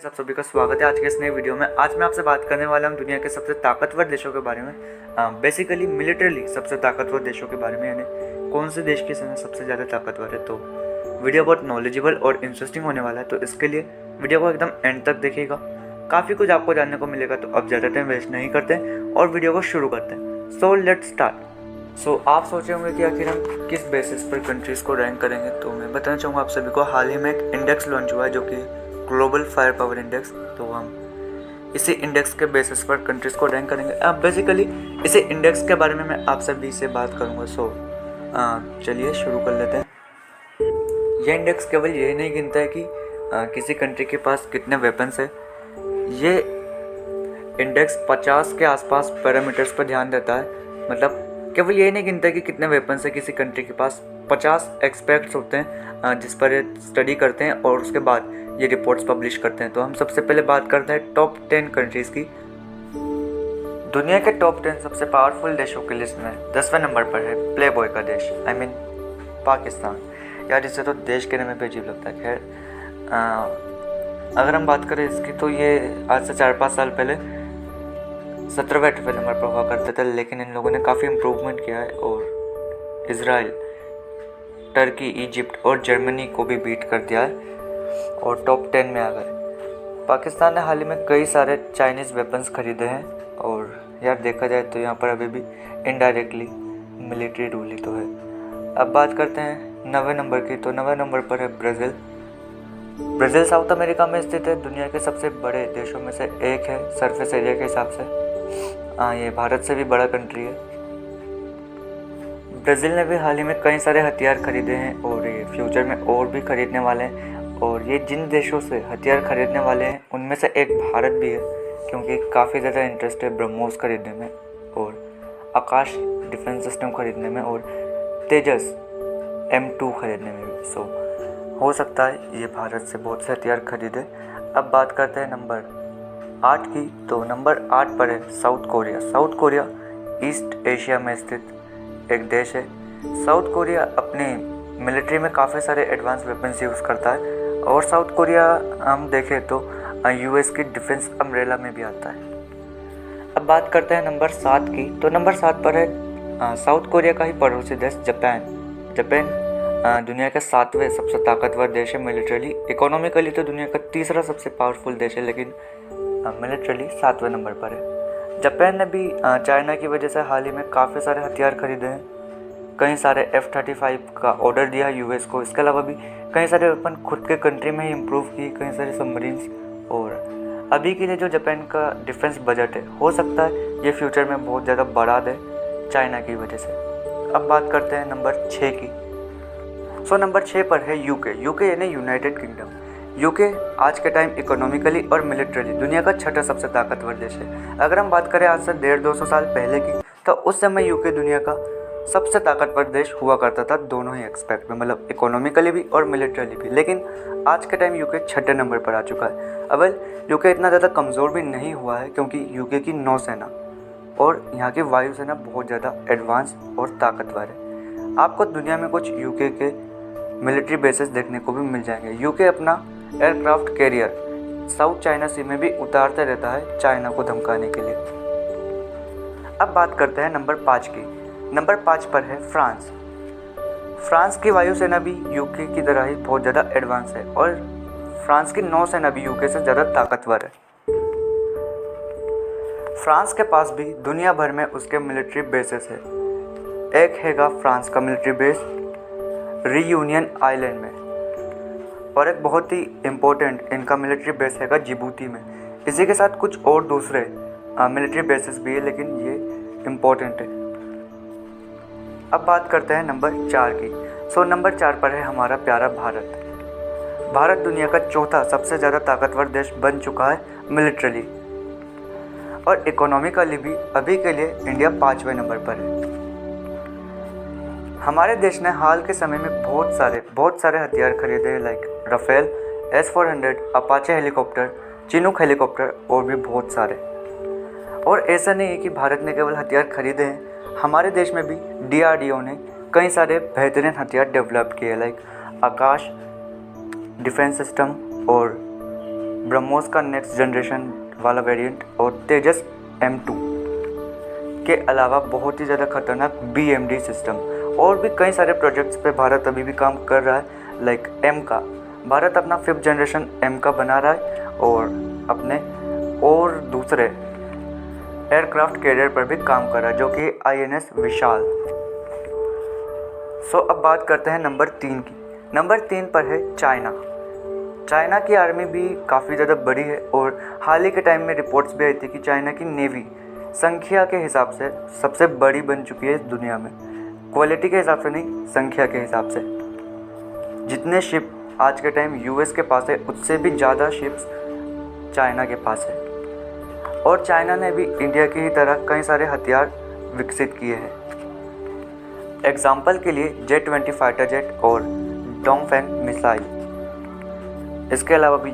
सब सभी का स्वागत है आज के इस नए वीडियो में। आज मैं आपसे बात करने वाला हूँ दुनिया के सबसे ताकतवर देशों के बारे में। बेसिकली मिलिटरीली सबसे ताकतवर देशों के बारे में, यानी कौन से देश की सेना सबसे ज़्यादा ताकतवर है। तो वीडियो बहुत नॉलेजेबल और इंटरेस्टिंग होने वाला है, तो इसके लिए वीडियो को एकदम एंड तक देखिएगा। काफ़ी कुछ आपको जानने को मिलेगा। तो अब ज़्यादा टाइम वेस्ट नहीं करते और वीडियो को शुरू करते हैं। So let's start. आप सोचे होंगे कि आखिर हम किस बेसिस पर कंट्रीज़ को रैंक करेंगे। तो मैं बताना चाहूँगा आप सभी को, हाल ही में एक इंडेक्स लॉन्च हुआ है जो कि ग्लोबल फायर पावर इंडेक्स। तो हम इसी इंडेक्स के बेसिस पर कंट्रीज़ को रैंक करेंगे। अब बेसिकली इसी इंडेक्स के बारे में मैं आप सभी से बात करूँगा। चलिए शुरू कर लेते हैं। ये इंडेक्स केवल यही नहीं गिनता है कि किसी कंट्री के पास कितने वेपन्स है। ये इंडेक्स 50 के आसपास पैरामीटर्स पर ध्यान देता है। मतलब केवल यही नहीं गिनता है कि कितने वेपन्स है किसी कंट्री के पास। 50 एक्सपर्ट्स होते हैं जिस पर ये स्टडी करते हैं और उसके बाद ये रिपोर्ट्स पब्लिश करते हैं। तो हम सबसे पहले बात करते हैं टॉप 10 कंट्रीज़ की। दुनिया के टॉप 10 सबसे पावरफुल देशों की लिस्ट में 10वें नंबर पर है प्ले बॉय का देश, आई मीन पाकिस्तान। यार इसे तो देश कहने में भी अजीब लगता है। खैर अगर हम बात करें इसकी, तो ये आज से 4-5 साल पहले 17वें-18वें नंबर पर हुआ करते थे, लेकिन इन लोगों ने काफ़ी इम्प्रूवमेंट किया है और इज़राइल, टर्की, इजिप्ट और जर्मनी को भी बीट कर दिया है और टॉप 10 में आ गए। पाकिस्तान ने हाल ही में कई सारे चाइनीज़ वेपन्स खरीदे हैं और यार देखा जाए तो यहाँ पर अभी भी इनडायरेक्टली मिलिट्री रूल ही तो है। अब बात करते हैं 9वें नंबर की। तो 9वें नंबर पर है ब्राज़ील। ब्राज़ील साउथ अमेरिका में स्थित है, दुनिया के सबसे बड़े देशों में से एक है सरफेस एरिया के हिसाब से। ये भारत से भी बड़ा कंट्री है। ब्राज़ील ने भी हाल ही में कई सारे हथियार खरीदे हैं और ये फ्यूचर में और भी खरीदने वाले हैं। और ये जिन देशों से हथियार खरीदने वाले हैं उनमें से एक भारत भी है, क्योंकि काफ़ी ज़्यादा इंटरेस्ट है ब्रह्मोस खरीदने में और आकाश डिफेंस सिस्टम खरीदने में और तेजस M2 खरीदने में भी। हो सकता है ये भारत से बहुत से हथियार खरीदे। अब बात करते हैं नंबर 8 की। तो नंबर 8 पर है south Korea. South Korea east Asia में स्थित एक देश है। साउथ कोरिया अपनी मिलिट्री में काफ़ी सारे एडवांस वेपन्स यूज़ करता है और साउथ कोरिया हम देखें तो US की डिफेंस अम्ब्रेला में भी आता है। अब बात करते हैं नंबर 7 की। तो नंबर 7 पर है साउथ कोरिया का ही पड़ोसी देश जापान। जापान दुनिया के 7वें सबसे ताकतवर देश है मिलिट्रली। इकोनॉमिकली तो दुनिया का तीसरा सबसे पावरफुल देश है, लेकिन मिलिट्रली 7वें नंबर पर है। जापान ने भी चाइना की वजह से हाल ही में काफ़ी सारे हथियार खरीदे हैं। कई सारे F-35 का ऑर्डर दिया US को। इसके अलावा भी कई सारे वेपन खुद के कंट्री में ही इम्प्रूव किए, कई सारे सबमरीन्स। और अभी के लिए जो जापान का डिफेंस बजट है, हो सकता है ये फ्यूचर में बहुत ज़्यादा बढ़ा दे चाइना की वजह से। अब बात करते हैं नंबर 6 की। नंबर 6 पर है यूके यानी यूनाइटेड किंगडम। यूके आज के टाइम इकोनॉमिकली और मिलिट्रली दुनिया का छठा सबसे ताकतवर देश है। अगर हम बात करें आज से 150-200 साल पहले की, तो उस समय यूके दुनिया का सबसे ताकतवर देश हुआ करता था, दोनों ही एक्सपेक्ट में, मतलब इकोनॉमिकली भी और मिलिट्रली भी। लेकिन आज के टाइम यूके छठे नंबर पर आ चुका है। अब यूके इतना ज़्यादा कमज़ोर भी नहीं हुआ है, क्योंकि यूके की नौसेना और यहाँ की वायुसेना बहुत ज़्यादा एडवांस और ताकतवर है। आपको दुनिया में कुछ यूके के मिलिट्री बेसेस देखने को भी मिल जाएंगे। यूके अपना एयरक्राफ्ट कैरियर साउथ चाइना सी में भी उतारते रहता है चाइना को धमकाने के लिए। अब बात करते हैं नंबर 5 की। नंबर 5 पर है फ्रांस। फ्रांस की वायुसेना भी यूके की तरह ही बहुत ज़्यादा एडवांस है और फ्रांस की नौसेना भी यूके से ज़्यादा ताकतवर है। फ्रांस के पास भी दुनिया भर में उसके मिलिट्री बेसेस है। एक हैगा फ्रांस का मिलिट्री बेस रियूनियन आइलैंड में, और एक बहुत ही इम्पोर्टेंट इनका मिलिट्री बेस हैगा जिबूती में। इसी के साथ कुछ और दूसरे मिलिट्री बेसेस भी है, लेकिन ये इम्पोर्टेंट है। अब बात करते हैं नंबर 4 की। नंबर 4 पर है हमारा प्यारा भारत। भारत दुनिया का चौथा सबसे ज़्यादा ताकतवर देश बन चुका है मिलिट्रली, और इकोनॉमिकली भी अभी के लिए इंडिया 5वें नंबर पर है। हमारे देश ने हाल के समय में बहुत सारे हथियार खरीदे हैं, like Rafale, S-400, Apache helicopter, Chinook helicopter और भी बहुत सारे। और ऐसा नहीं है कि भारत ने केवल हथियार खरीदे हैं, हमारे देश में भी DRDO ने कई सारे बेहतरीन हथियार डेवलप किए, लाइक आकाश डिफेंस सिस्टम और ब्रह्मोस का नेक्स्ट जनरेशन वाला वेरिएंट और तेजस M2 के अलावा बहुत ही ज़्यादा खतरनाक BMD सिस्टम और भी कई सारे प्रोजेक्ट्स पे भारत अभी भी काम कर रहा है। लाइक M का भारत अपना 5th जनरेशन M का बना रहा है और अपने और दूसरे एयरक्राफ्ट कैरियर पर भी काम कर रहा है जो कि INS विशाल। सो अब बात करते हैं नंबर 3 की। नंबर 3 पर है चाइना। चाइना की आर्मी भी काफ़ी ज़्यादा बड़ी है और हाल ही के टाइम में रिपोर्ट्स भी आई थी कि चाइना की नेवी संख्या के हिसाब से सबसे बड़ी बन चुकी है दुनिया में। क्वालिटी के हिसाब से नहीं, संख्या के हिसाब से। जितने शिप आज के टाइम US के पास है उससे भी ज़्यादा शिप्स चाइना के पास है। और चाइना ने भी इंडिया की ही तरह कई सारे हथियार विकसित किए हैं। एग्जाम्पल के लिए J-20 फाइटर जेट और डोंगफेंग मिसाइल। इसके अलावा भी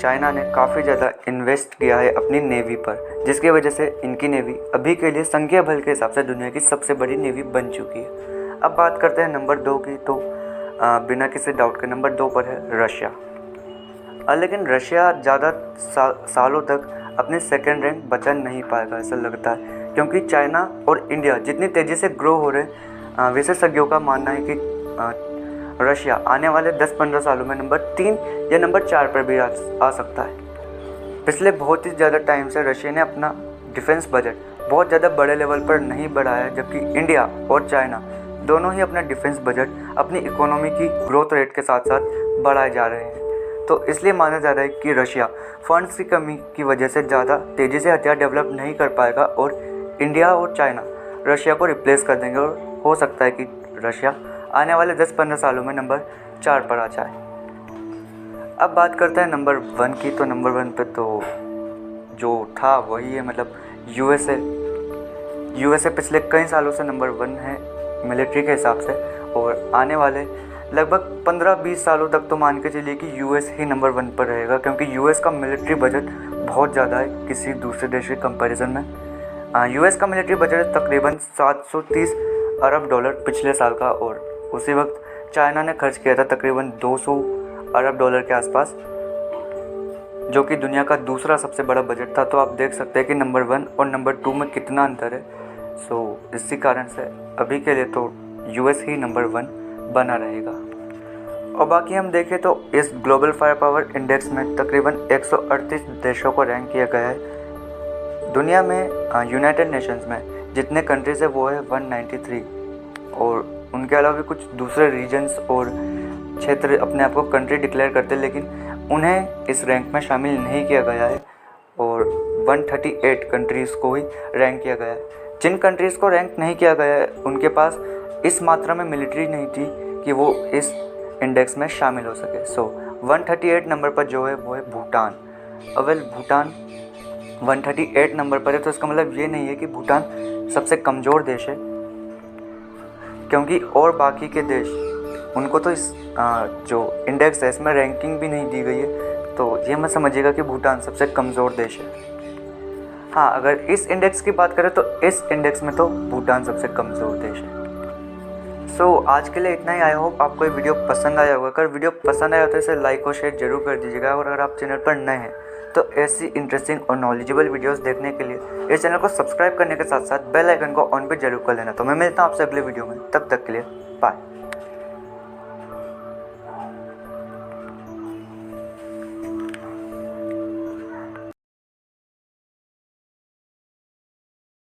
चाइना ने काफ़ी ज़्यादा इन्वेस्ट किया है अपनी नेवी पर, जिसकी वजह से इनकी नेवी अभी के लिए संख्या बल के हिसाब से दुनिया की सबसे बड़ी नेवी बन चुकी है। अब बात करते हैं नंबर 2 की, तो बिना किसी डाउट के नंबर 2 पर है रशिया। लेकिन रशिया ज़्यादा सालों तक अपने सेकेंड रैंक बचा नहीं पाएगा ऐसा लगता है, क्योंकि चाइना और इंडिया जितनी तेज़ी से ग्रो हो रहे हैं, विशेषज्ञों का मानना है कि रशिया आने वाले 10-15 सालों में नंबर 3 या नंबर 4 पर भी आ सकता है। पिछले बहुत ही ज़्यादा टाइम से रशिया ने अपना डिफेंस बजट बहुत ज़्यादा बड़े लेवल पर नहीं बढ़ाया है, जबकि इंडिया और चाइना दोनों ही अपना डिफेंस बजट अपनी इकोनॉमी की ग्रोथ रेट के साथ साथ बढ़ाए जा रहे हैं। तो इसलिए माना जा रहा है कि रशिया फंड्स की कमी की वजह से ज़्यादा तेज़ी से हथियार डेवलप नहीं कर पाएगा और इंडिया और चाइना रशिया को रिप्लेस कर देंगे और हो सकता है कि रशिया आने वाले 10-15 सालों में नंबर 4 पर आ जाए। अब बात करते हैं नंबर 1 की। तो नंबर 1 पे तो जो था वही है, मतलब USA पिछले कई सालों से नंबर 1 है मिलिट्री के हिसाब से, और आने वाले लगभग 15-20 सालों तक तो मान के चलिए कि US ही नंबर 1 पर रहेगा, क्योंकि US का मिलिट्री बजट बहुत ज़्यादा है किसी दूसरे देश के कंपैरिजन में। US का मिलिट्री बजट तकरीबन $730 अरब पिछले साल का, और उसी वक्त चाइना ने खर्च किया था तकरीबन $200 अरब के आसपास, जो कि दुनिया का दूसरा सबसे बड़ा बजट था। तो आप देख सकते हैं कि नंबर 1 और नंबर 2 में कितना अंतर है। सो इसी कारण से अभी के लिए तो US ही नंबर 1 बना रहेगा। और बाकी हम देखें तो इस ग्लोबल फायर पावर इंडेक्स में तकरीबन 138 देशों को रैंक किया गया है। दुनिया में यूनाइटेड नेशंस में जितने कंट्रीज़ है वो है 193, और उनके अलावा भी कुछ दूसरे रीजन्स और क्षेत्र अपने आप को कंट्री डिक्लेयर करते हैं, लेकिन उन्हें इस रैंक में शामिल नहीं किया गया है, और 138 कंट्रीज़ को ही रैंक किया गया है। जिन कंट्रीज़ को रैंक नहीं किया गया है उनके पास इस मात्रा में मिलिट्री नहीं थी कि वो इस इंडेक्स में शामिल हो सके। सो 138 नंबर पर जो है वो है भूटान। अवेल भूटान 138 नंबर पर है, तो इसका मतलब ये नहीं है कि भूटान सबसे कमज़ोर देश है, क्योंकि और बाकी के देश उनको तो इस जो इंडेक्स है इसमें रैंकिंग भी नहीं दी गई है, तो ये मत समझिएगा कि भूटान सबसे कमज़ोर देश है। हाँ, अगर इस इंडेक्स की बात करें तो इस इंडेक्स में तो भूटान सबसे कमज़ोर देश है। सो आज के लिए इतना ही। आई होप आपको ये वीडियो पसंद आया होगा। अगर वीडियो पसंद आया तो इसे लाइक और शेयर जरूर कर दीजिएगा, और अगर आप चैनल पर नए हैं तो ऐसी इंटरेस्टिंग और नॉलेजेबल वीडियोस देखने के लिए इस चैनल को सब्सक्राइब करने के साथ साथ बेल आइकन को ऑन भी जरूर कर लेना। तो मैं मिलता हूँ आपसे अगले वीडियो में, तब तक के लिए बाय।